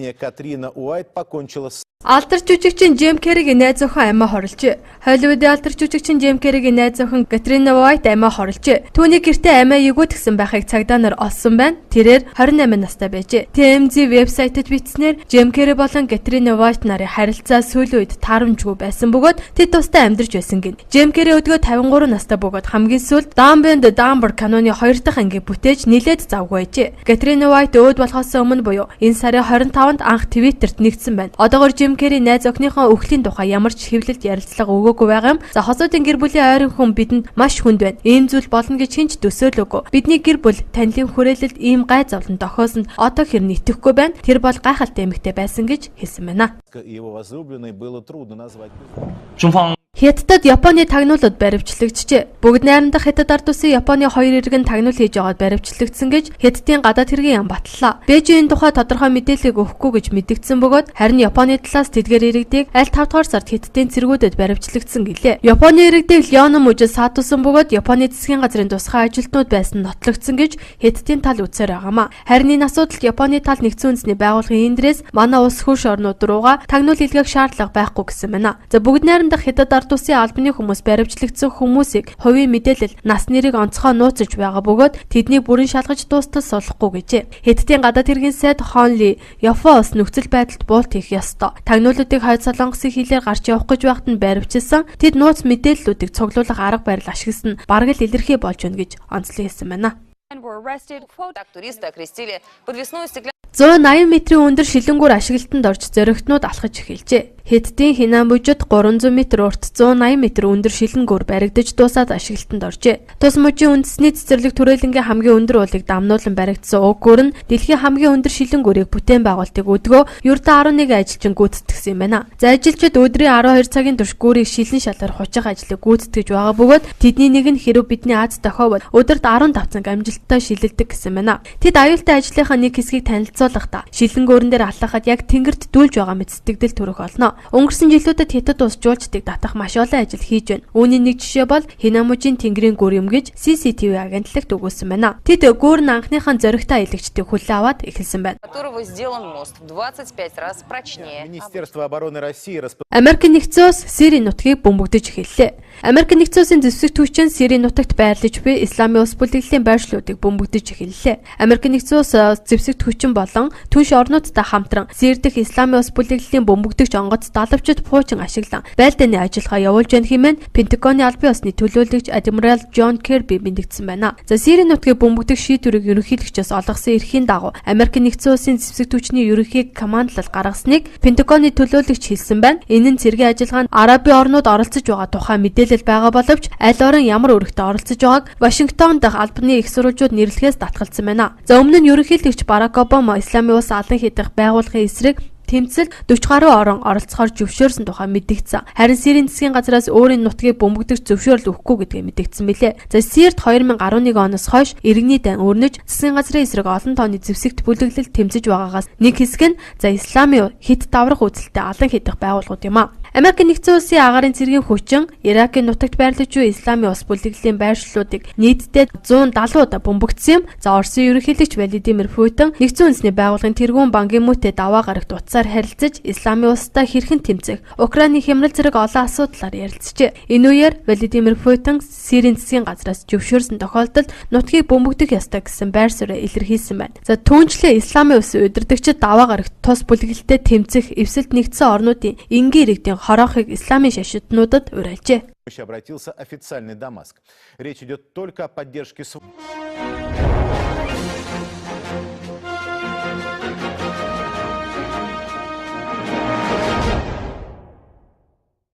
20-летняя Катрина Уайт покончила с... Алдарч жүжигчин Джим Керригийн найз охин амиа хорлжээ. Холливуудын алдарч жүжигчин Джим Керригийн найз охин Катрина Уайт амиа хорлжээ. Түүний гэртээ амиа эгөөтгсөн байхыг цагдаа нар олсон байна. Тэрээр 28 настай байжээ. TMZ вебсайтад бичснээр Джим Керри болон Катрина Уайт нарын харилцаа сүүлийн үед таарамжгүй байсан бөгөөд тэд тусдаа амьдарч байсан гин. Джим Керри өдгөө 53 настай бөгөөд хамгийн сүүлд Dumb and Dumber киноны 2 дахь ангийг бүтээж нэлээд завгүй байжээ. Катрина Уайт өөд болохоос өмнө буюу энэ сарын 25-нд анх Твиттерт нэгдсэн байна. Одоогоор Джим Керри найз охиныхоо өвглийн тухай ямар ч хэвлэлд ярилцлага өгөөгүй байгаа юм. За хосуудын гэр бүлийн ойрын хүн бидэнд маш хүнд байна. Ийм зүйл болно гэж хинч төсөөлөөгүй. Бидний гэр бүл танилын хүрээлэлд ийм гай зовлон тохиосон одоо хэрн итгэхгүй байна. Тэр бол гайхалтай эмэгтэй байсан гэж хэлсэн байна. Хятадд Японы тагнуулууд баривчлагджээ. Бүгд найрамдах Хятад ард улсын Японы 2 иргэн тагнуул хийж байгаад баривчлагдсан гэж Хятадын гадаад хэргийн яам батллаа. Бээжийн тухай тодорхой мэдээлэл өгөхгүй гэж мэдэгдсэн бөгөөд харин Японы талаас тэдгээр иргэдийг аль 5 дугаар сард Хятадын цэргүүдэд баривчлагдсан гэлээ. Японы иргэдийг Леон мужид саатуулсан бөгөөд Японы засгийн газрын тусгай ажилтнууд байсан нотлогдсон гэж Хятадын тал үзсээр байгаамаа. Харин энэ асуудалд Японы тал нэгдсэн үндэсний байгууллагын эндрээс манай улс хөрш орнууд руугаа тагнуул илгээх шаардлага байхгүй гэсэн байна. За бүгд найрамдах Хятад ард улсын албаны хүмүүс баривчлагдсан хүмүүсийг хувийн мэдээлэл нас нэрийг онцгой нууцж байгаа бөгөөд тэднийг бүрэн шалгаж дуустал суулгахгүй гэжээ. Хятадын гадаад хэргийн сайд Хонли Япон улс нөхцөл байдалд буулт хийх ёстой. Тагнуулуудыг хойд солонгосын хилээр гарч явах гэж байхад нь баривчилсан. Тэд нууц мэдээллүүдийг цуглуулах арга барил ашигласан нь бараг л илэрхий болж байна гэж онцлог хэлсэн байна. 180 метрийн өндөр шилэнгүүр ашиглалтанд орж зоригтнууд алхаж эхэлжээ. Хятадын Хинан мужид 300 м урт 180 м өндөр шилэнгүүр баригдаж дуусаад ашиглалтанд оржээ. Тус мужийн үндэсний цэцэрлэг түрээлэнгийн хамгийн өндөр уулыг дамнуулан баригдсан уг гүр нь дэлхийн хамгийн өндөр шилэнгүүрийг бүтээн байгуулалтыг өдгөө ердөө 11 ажилчин гүйцэтгэсэн юм байна. За ажилчид өдрийн 12 цагийн турш гүүрийг шилэн шалгаар хучих ажлыг гүйцэтгэж байгаа бөгөөд тэдний нэг нь хэрэв бидний Аз тохиовол өдөрт 15 цаг амжилттай шилэлдэг гэсэн байна. Тэд аюултай ажлынхаа нэг хэсгийг танилцуулахдаа шилэнгүүрэн дээр алхахад яг тэнгэрт дүүлж байгаа мэт сэтгэл төрөх олно. Өнгөрсөн жилүүдэд Хятад улс жуулчдыг татах маш олон ажил хийж байна. Үүний нэг жишээ бол Хинамужийн тэнгэрийн гүр юм гэж CCTV агентлагт өгүүлсэн байна. Тэд гүр нь анхныхаа зоригтой аялагчдыг хүлээн аваад эхэлсэн байна. Америк нэгдсэн улс Сирийн нутгийг бөмбөгдөж эхэллээ. Америк нэгдсэн улсын зэвсэг түвшин Сирийн нутагт байрлаж буй Исламын улс бүлэглэлийн байршлуудыг бөмбөгдөж эхэллээ. Америк нэгдсэн улс зэвсэг түвшин болон түнш орнуудтай хамтран Сирь дэх Исламын улс бүлэглэлийн бөмбөгдөгч онгоц далавчид пуучин ашиглан байлдааны ажиллагаа явуулж байна хэмээн Пентагоны албан ёсны төлөөлөгч Адмирал Джон Керби мэдгдсэн байна. За Сирийн нутгийг бөмбөгдөх шийдвэрийг ерөнхийлөгчөөс олгосон эрхийн дагуу Америк нэгдсэн улсын зэвсэг түвшний ерөнхий командлал гаргасныг Пентагоны төлөөлөгч хэлсэн байна. Энэ нь цэргийн ажиллагаанд Арабын орнууд оролцож байгаа тухай мэдээлэл байгаа боловч аль орон ямар өргөдө оролцож байгааг Вашингтон дахь албаны их сурвалжууд нэрлэхээс татгалзсан байна. За өмнө нь ерөнхийлөгч Барак Обама Исламын улс алан хийдэх байгууллагын эсрэг тэмцэл 40 гаруй орон оролцохоор зөвшөөрсөн тухай мэдэгдсэн. Харин Сирийн засгийн газраас өөрийн нутгийг бөмбөгдөх зөвшөөрөл өгөхгүй гэдгээ мэдэгдсэн билээ. За Сирт 2011 оноос хойш иргэний дан өрнөж засгийн газрын эсрэг олон тооны зэвсэгт бүлэглэл тэмцэж байгаагаас нэг хэсэг нь за Исламын хит даврах үзэлтэй алан хийдэх байгууллагууд юм а. Америк нэгдсэн улсын агаарын цэргийн хүчин Иракийн нутагт байрлаж буй Исламын улс бүлэглэлийн байршлуудыг нийтдээ 170 удаа бөмбөгдсөн юм. За Оросын ерөнхийлөгч Владимир Путин нэгдсэн үндэсний байгууллагын тэргуун банкын мөтөд даваа гарагт утсаар харилцаж Исламын улстай хэрхэн тэмцэх, Украины хямрал зэрэг олон асуудлаар ярилцжээ. Энэ үеэр Владимир Путин Сирийн засгийн газраас зөвшөөрсөн тохиолдолд нутгийг бөмбөгдөх ёстой гэсэн байр суурь илэрхийлсэн байна. За түүнчлээ Исламын улс удирдагчид даваа гарагт тус бүлэглэлтэй тэмцэх эвсэлд нэгдсэн орнуудын энгийн иргэдийн хороохыг Исламын шашинтнуудад уриалжээ. Обратился официальный Дамаск. Речь идет только о поддержке